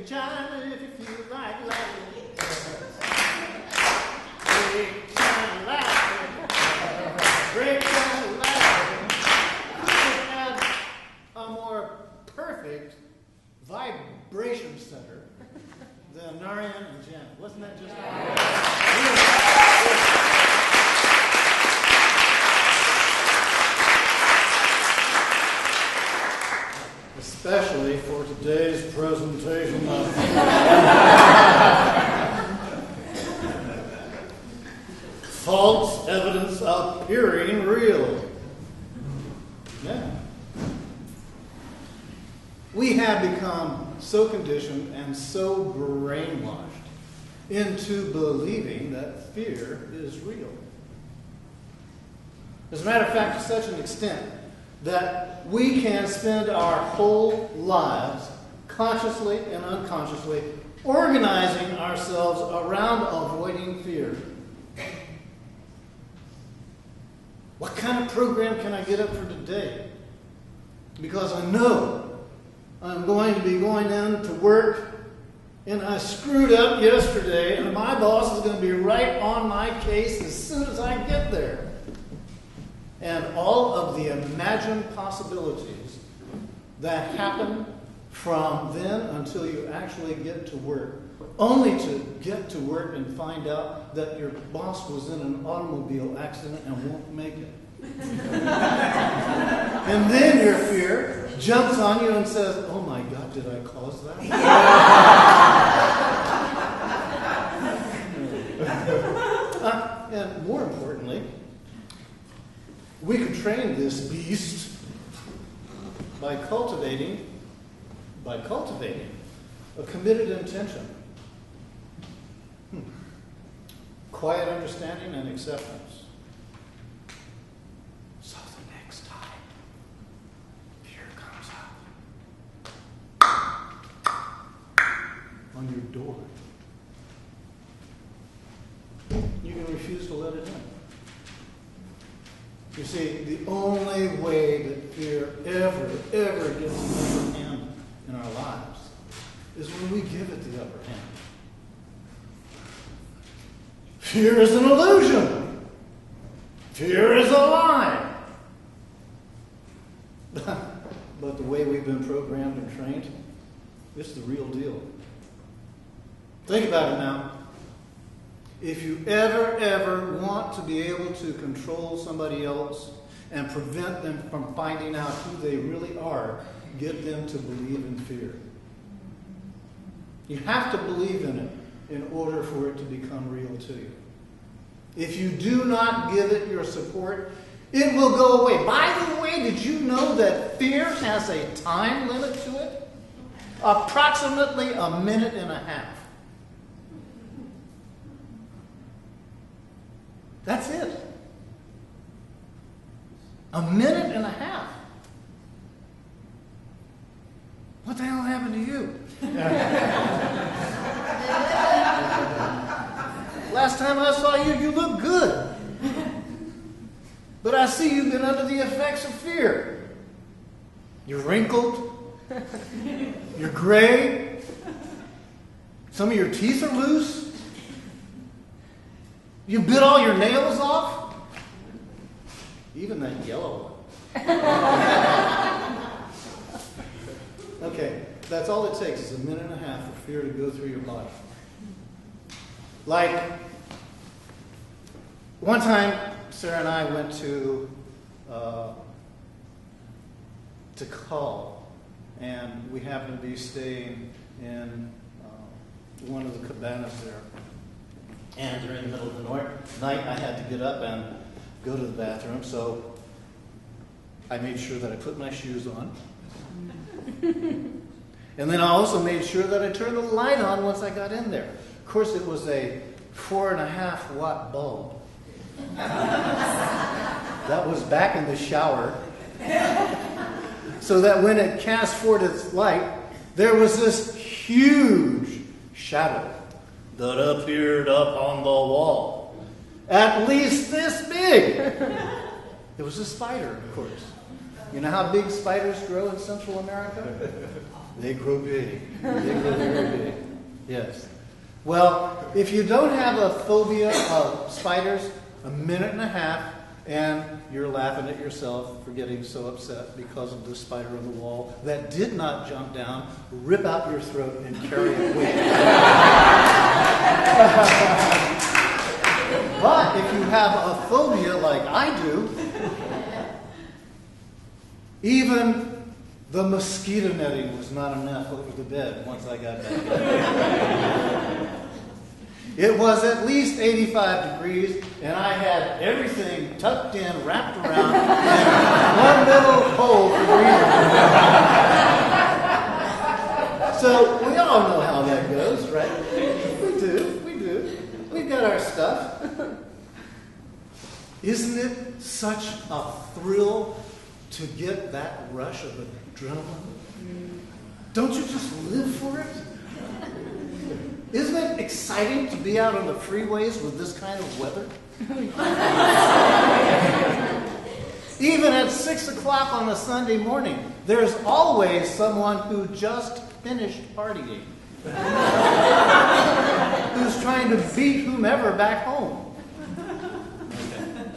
Big China, if you feel like laughing. Big China laughing. Big China laughing. We have a more perfect vibration center than Narayan and Jen. Wasn't that just especially for today's presentation of false evidence appearing real. Yeah. We have become so conditioned and so brainwashed into believing that fear is real. As a matter of fact, to such an extent that we can spend our whole lives, consciously and unconsciously, organizing ourselves around avoiding fear. What kind of program can I get up for today? Because I know I'm going to be going in to work and I screwed up yesterday and my boss is going to be right on my case as soon as I get there. And all of the imagined possibilities that happen from then until you actually get to work, only to get to work and find out that your boss was in an automobile accident and won't make it. And then your fear jumps on you and says, oh my God, did I cause that? And more importantly, we could train this beast by cultivating a committed intention, quiet understanding and acceptance. So the next time fear comes up on your door, you can refuse to let it in. You see, the only way that fear ever gets an upper hand in our lives is when we give it the upper hand. Fear is an illusion. Fear is a lie. But the way we've been programmed and trained, it's the real deal. Think about it now. If you ever want to be able to control somebody else and prevent them from finding out who they really are, get them to believe in fear. You have to believe in it in order for it to become real to you. If you do not give it your support, it will go away. By the way, did you know that fear has a time limit to it? Approximately a minute and a half. That's it. A minute and a half. What the hell happened to you? Last time I saw you, you looked good. But I see you've been under the effects of fear. You're wrinkled. You're gray. Some of your teeth are loose. You bit all your nails off? Even that yellow one. Okay, that's all it takes is a minute and a half for fear to go through your body. Like, one time, Sarah and I went to call, and we happened to be staying in one of the cabanas there. And during the middle of the night, I had to get up and go to the bathroom, so I made sure that I put my shoes on. And then I also made sure that I turned the light on once I got in there. Of course, it was a 4.5 watt bulb. That was back in the shower. So that when it cast forth its light, there was this huge shadow that appeared up on the wall. At least this big. It was a spider, of course. You know how big spiders grow in Central America? They grow big. They grow very big. Yes. Well, if you don't have a phobia of spiders, a minute and a half, and you're laughing at yourself for getting so upset because of the spider on the wall that did not jump down, rip out your throat, and carry it with you. But if you have a phobia like I do, even the mosquito netting was not enough over the bed once I got back in. It was at least 85 degrees, and I had everything tucked in, wrapped around, and one little hole for breathing. So we all know how that goes, right? We do. We've got our stuff. Isn't it such a thrill to get that rush of adrenaline? Don't you just live for it? Isn't it exciting to be out on the freeways with this kind of weather? Even at 6 o'clock on a Sunday morning, there's always someone who just finished partying. Who's trying to beat whomever back home. Okay.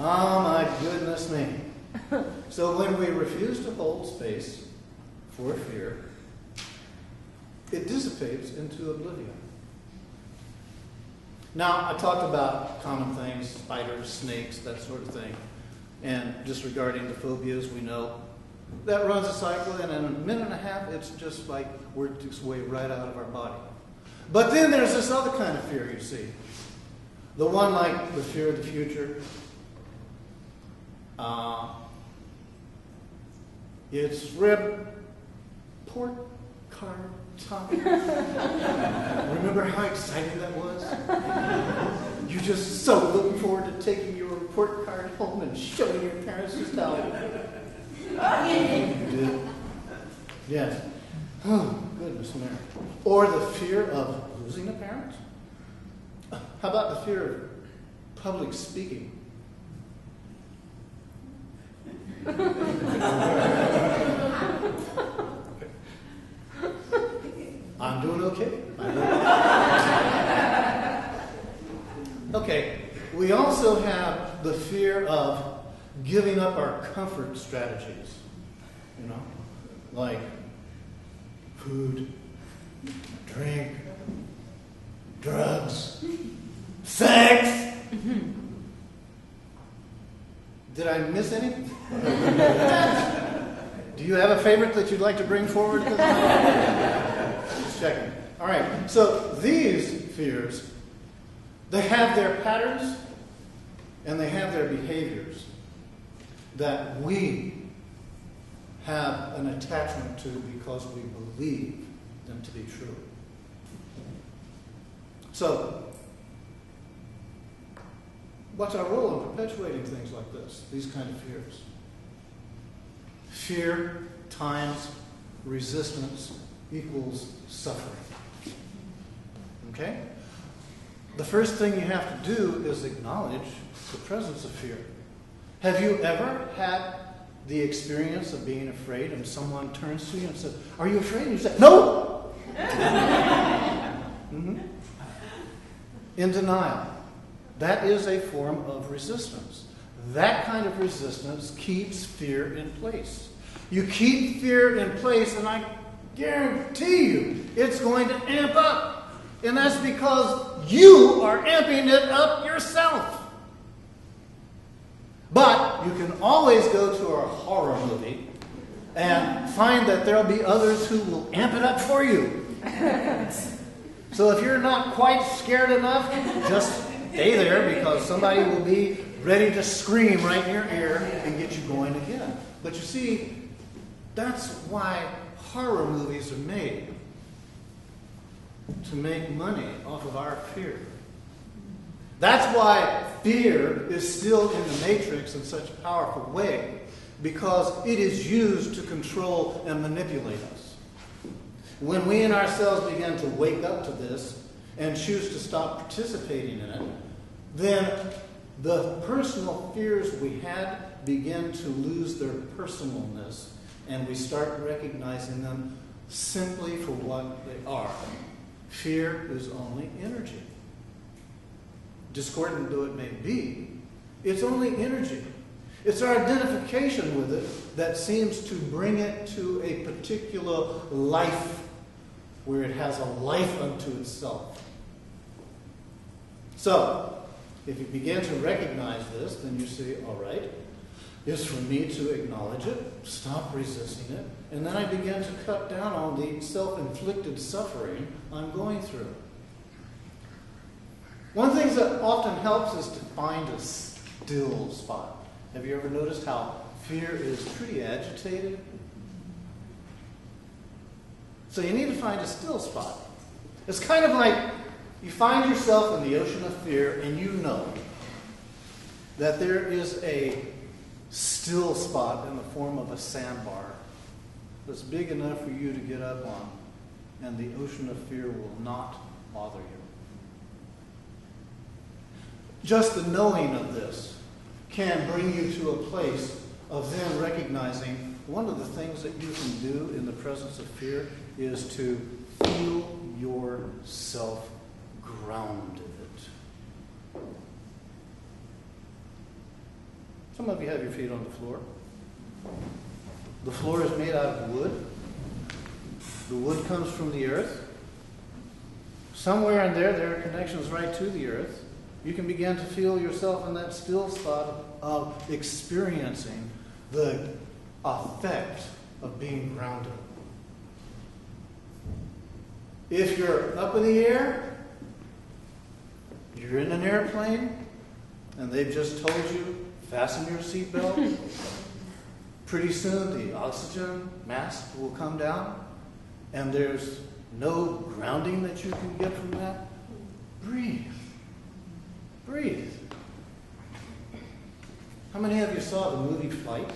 Oh my goodness me. So when we refuse to hold space for fear, it dissipates into oblivion. Now, I talked about common things, spiders, snakes, that sort of thing. And disregarding the phobias, we know that runs a cycle, and in a minute and a half, it's just like worked its way right out of our body. But then there's this other kind of fear, you see. The one like the fear of the future. It's report card time. Remember how exciting that was? You're just so looking forward to taking your report card home and showing your parents just how you did. Yes. Oh, goodness me. Or the fear of losing a parent. How about the fear of public speaking? I'm doing okay. Okay, we also have the fear of giving up our comfort strategies. You know, like food, drink, drugs, sex. Did I miss any? Do you have a favorite that you'd like to bring forward? Just checking. All right. So these fears, they have their patterns and they have their behaviors that we have an attachment to because we believe them to be true. So, what's our role in perpetuating things like this, these kind of fears? Fear times resistance equals suffering. Okay? The first thing you have to do is acknowledge the presence of fear. Have you ever had the experience of being afraid and someone turns to you and says, "Are you afraid?" And you say, "No!" Mm-hmm. In denial. That is a form of resistance. That kind of resistance keeps fear in place. You keep fear in place, and I guarantee you it's going to amp up. And that's because you are amping it up yourself. But you can always go to a horror movie and find that there'll be others who will amp it up for you. So if you're not quite scared enough, just stay there because somebody will be ready to scream right in your ear and get you going again. But you see, that's why horror movies are made. To make money off of our fear. That's why fear is still in the matrix in such a powerful way, because it is used to control and manipulate us. When we in ourselves begin to wake up to this and choose to stop participating in it, then the personal fears we had begin to lose their personalness and we start recognizing them simply for what they are. Fear is only energy. Discordant though it may be, it's only energy. It's our identification with it that seems to bring it to a particular life where it has a life unto itself. So, if you begin to recognize this, then you say, all right, it's for me to acknowledge it, stop resisting it, and then I begin to cut down on the self-inflicted suffering I'm going through. One thing that often helps is to find a still spot. Have you ever noticed how fear is pretty agitated? So you need to find a still spot. It's kind of like you find yourself in the ocean of fear and you know that there is a still spot in the form of a sandbar that's big enough for you to get up on, and the ocean of fear will not bother you. Just the knowing of this can bring you to a place of then recognizing one of the things that you can do in the presence of fear is to feel yourself grounded. Some of you have your feet on the floor. The floor is made out of wood. The wood comes from the earth. Somewhere in there are connections right to the earth. You can begin to feel yourself in that still spot of experiencing the effect of being grounded. If you're up in the air, you're in an airplane, and they've just told you, fasten your seatbelt. Pretty soon the oxygen mask will come down, and there's no grounding that you can get from that. Breathe. Breathe. How many of you saw the movie Flight?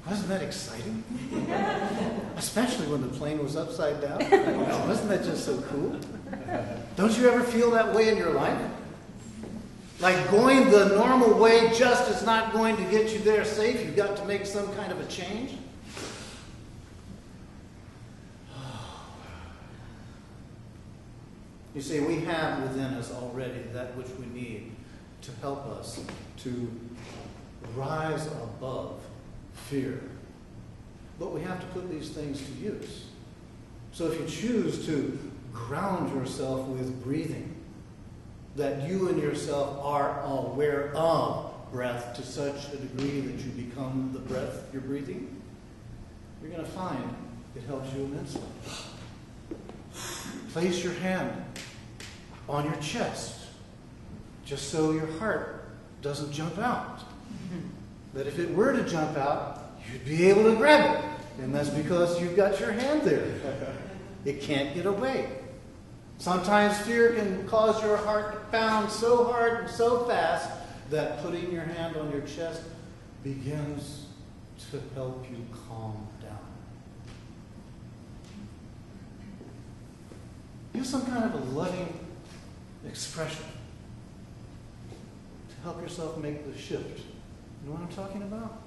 Wasn't that exciting? Especially when the plane was upside down. Wasn't that just so cool? Don't you ever feel that way in your life? Like going the normal way just is not going to get you there safe. You've got to make some kind of a change. You see, we have within us already that which we need to help us to rise above fear. But we have to put these things to use. So if you choose to ground yourself with breathing, that you and yourself are aware of breath to such a degree that you become the breath you're breathing, you're going to find it helps you immensely. Place your hand on your chest, just so your heart doesn't jump out. That if it were to jump out, you'd be able to grab it. And that's because you've got your hand there. It can't get away. Sometimes fear can cause your heart to pound so hard and so fast that putting your hand on your chest begins to help you calm down. Use some kind of a loving expression to help yourself make the shift. You know what I'm talking about?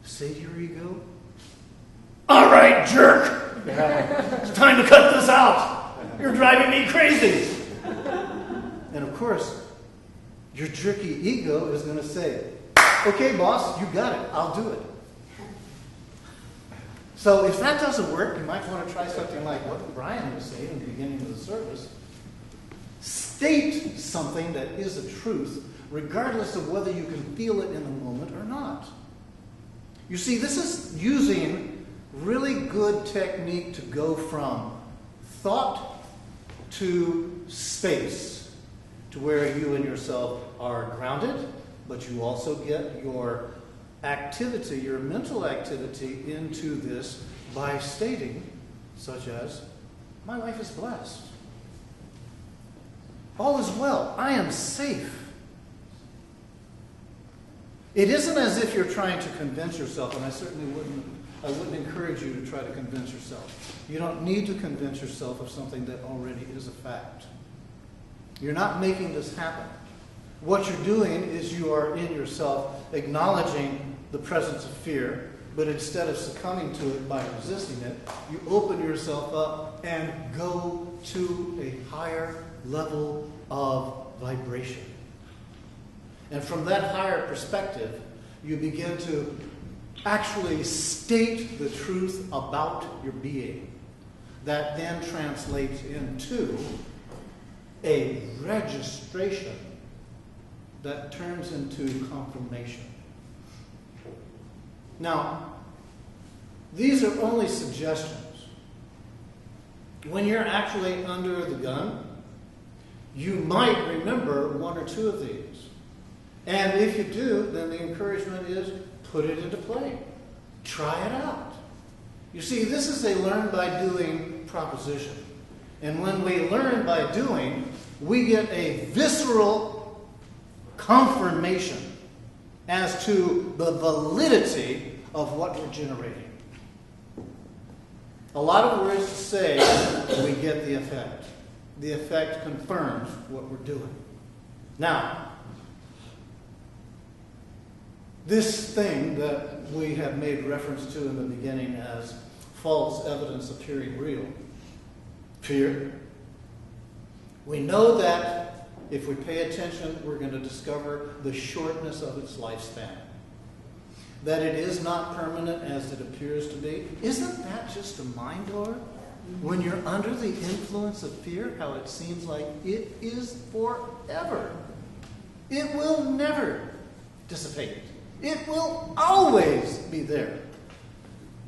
Say to your ego, "All right, jerk! It's time to cut this out! You're driving me crazy!" And of course, your jerky ego is going to say, "Okay, boss, you got it. I'll do it." So if that doesn't work, you might want to try something like what Brian was saying in the beginning of the service. State something that is a truth, regardless of whether you can feel it in the moment or not. You see, this is using really good technique to go from thought to space, to where you and yourself are grounded, but you also get your activity, your mental activity into this by stating, such as, "My life is blessed. All is well. I am safe." It isn't as if you're trying to convince yourself, and I certainly wouldn't encourage you to try to convince yourself. You don't need to convince yourself of something that already is a fact. You're not making this happen. What you're doing is you are in yourself acknowledging the presence of fear, but instead of succumbing to it by resisting it, you open yourself up and go to a higher level of vibration. And from that higher perspective, you begin to actually state the truth about your being. That then translates into a registration that turns into confirmation. Now, these are only suggestions. When you're actually under the gun, you might remember one or two of these. And if you do, then the encouragement is put it into play. Try it out. You see, this is a learn by doing proposition. And when we learn by doing, we get a visceral confirmation as to the validity of what we're generating. A lot of words to say, we get the effect. The effect confirms what we're doing. Now, this thing that we have made reference to in the beginning as false evidence appearing real, fear, we know that if we pay attention, we're going to discover the shortness of its lifespan. That it is not permanent as it appears to be. Isn't that just a mind blower? When you're under the influence of fear, how it seems like it is forever. It will never dissipate. It will always be there.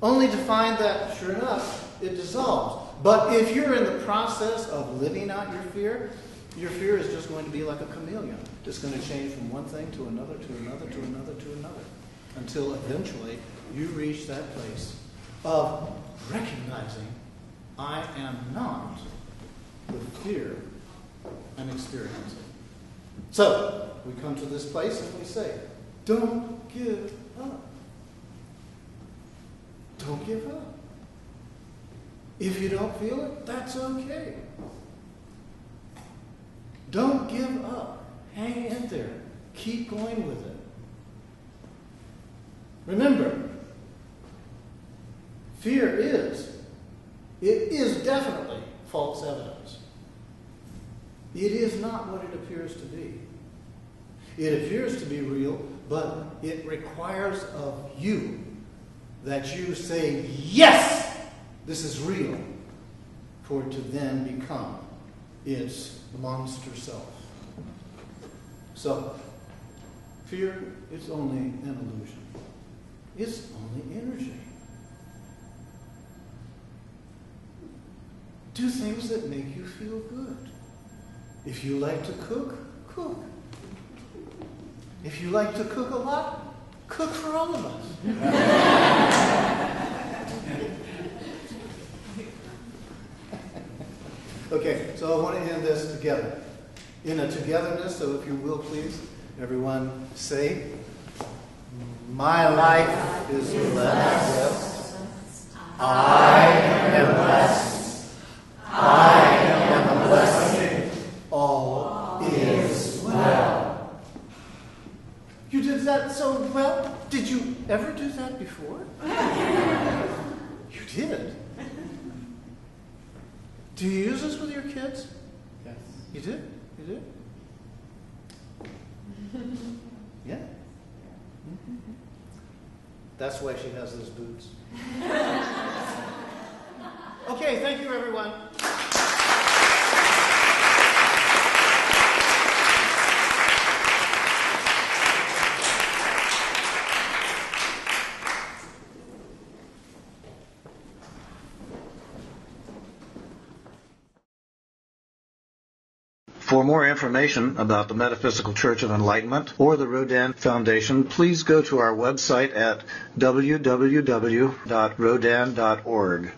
Only to find that, sure enough, it dissolves. But if you're in the process of living out your fear is just going to be like a chameleon. It's going to change from one thing to another, to another, to another, to another. Until eventually you reach that place of recognizing I am not the fear I'm experiencing. So, we come to this place and we say, don't give up. Don't give up. If you don't feel it, that's okay. Don't give up. Hang in there. Keep going with it. Remember, fear is definitely false evidence. It is not what it appears to be. It appears to be real, but it requires of you that you say, yes, this is real, for it to then become its monster self. So, fear is only an illusion. It's only energy. Do things that make you feel good. If you like to cook, cook. If you like to cook a lot, cook for all of us. Okay, so I want to end this together. In a togetherness, so if you will please, everyone say, my life is blessed. I am blessed. I am a blessing. All is well. You did that so well. Did you ever do that before? You did. Do you use this with your kids? Yes. You did? You did? Yeah? Mm-hmm. That's why she has those boots. Okay, thank you, everyone. For more information about the Metaphysical Church of Enlightenment or the Rodin Foundation, please go to our website at www.rodin.org.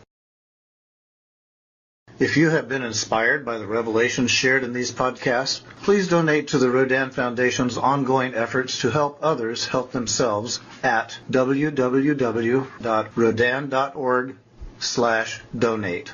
If you have been inspired by the revelations shared in these podcasts, please donate to the Rodin Foundation's ongoing efforts to help others help themselves at www.rodin.org/donate.